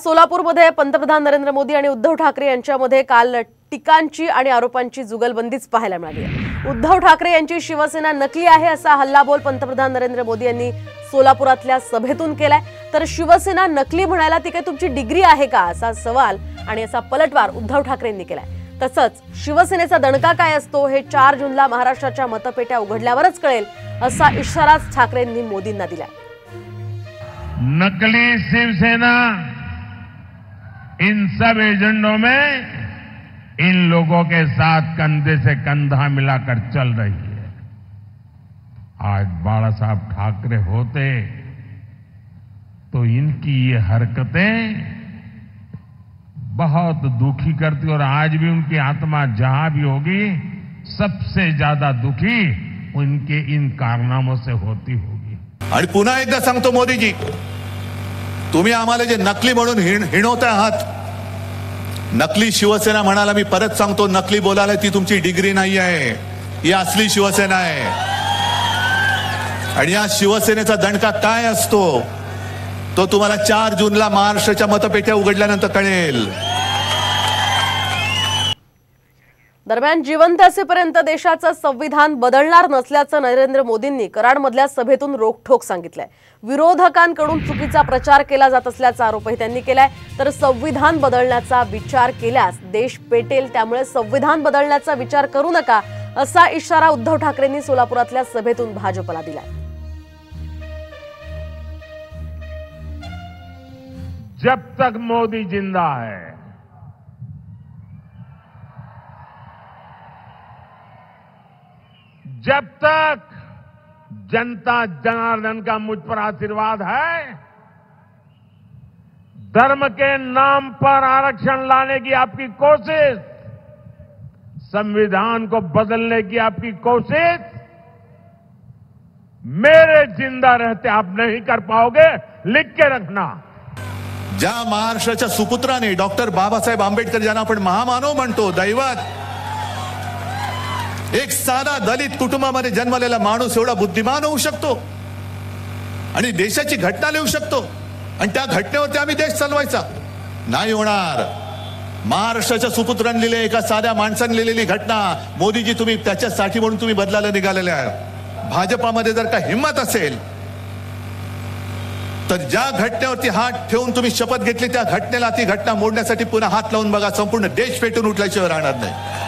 सोलापूरमध्ये पंतप्रधान नरेंद्र मोदी आणि उद्धव ठाकरे यांच्यामध्ये काल टीकांची आणि आरोपांची जुगलबंदीच पाहायला मिळाली। उद्धव ठाकरे यांची शिवसेना नकली आहे असा हल्लाबोल पंतप्रधान नरेंद्र मोदी यांनी सोलापुरातल्या सभेतून केलाय। तर शिवसेना नकली म्हणायला ती काय तुमची डिग्री आहे का असा सवाल आणि असा पलटवार उद्धव ठाकरेंनी केलाय। तसंच शिवसेनेचा दणका काय असतो हे 4 जूनला महाराष्ट्राच्या मतपेट्या उघडल्यावरच कळेल असा इशाराच ठाकरेंनी मोदींना दिलाय। नकली शिवसेना इन सब एजेंडों में इन लोगों के साथ कंधे से कंधा मिलाकर चल रही है। आज बाला साहब ठाकरे होते तो इनकी ये हरकतें बहुत दुखी करती और आज भी उनकी आत्मा जहां भी होगी सबसे ज्यादा दुखी उनके इन कारनामों से होती होगी। आणि पुन्हा एकदा सांगतो मोदीजी, तुम्ही आम्हाला जे नकली म्हणून हिणवता आहात, नकली शिवसेना म्हणाला, मी परत सांगतो, नकली बोलायला ती तुमची डिग्री नाही आहे, ही असली शिवसेना आहे। आणि या शिवसेनेचा दणका काय असतो तो तुम्हाला 4 जूनला महाराष्ट्राच्या मतपेट्या उघडल्यानंतर कळेल। दरम्यान जिवंत असेपर्यंत देशाचं संविधान बदलणार नसल्याचं नरेंद्र मोदींनी कराडमधल्या सभेतून रोखठोक सांगितलंय। विरोधकांकडून चुकीचा प्रचार केला जात असल्याचा आरोपही त्यांनी केलाय। तर संविधान बदलण्याचा विचार केल्यास देश पेटेल, त्यामुळे संविधान बदलण्याचा विचार करू नका असा इशारा उद्धव ठाकरेंनी सोलापुरातल्या सभेतून भाजपला दिलाय। जब तक मोदी जिंदा है, जब तक जनता जनार्दन का मुझ पर आशीर्वाद है, धर्म के नाम पर आरक्षण लाने की आपकी कोशिश, संविधान को बदलने की आपकी कोशिश मेरे जिंदा रहते आप नहीं कर पाओगे, लिख के रखना। ज्या महाराष्ट्राच्या सुपुत्राने डॉक्टर बाबासाहेब आंबेडकर ज्यांना आपण महामानव म्हणतो, दैवत, एक साधा दलित कुटुंबामध्ये जन्मलेला माणूस एवढा बुद्धिमान होऊ शकतो आणि देशाची घटना लिहू शकतो आणि त्या घटनेवरती आम्ही देश चालवायचा नाही होणार। महाराष्ट्राच्या सुपुत्रांनी लिहिले, एका साध्या माणसाने लिहिलेली घटना, मोदीजी तुम्ही त्याच्यासाठी म्हणून तुम्ही बदलायला निघालेले आहे। भाजपामध्ये जर का हिम्मत असेल तर ज्या घटनेवरती हात ठेवून तुम्ही शपथ घेतली त्या घटनेला, ती घटना मोडण्यासाठी पुन्हा हात लावून बघा, संपूर्ण देश पेटून उठल्याशिवाय राहणार नाही।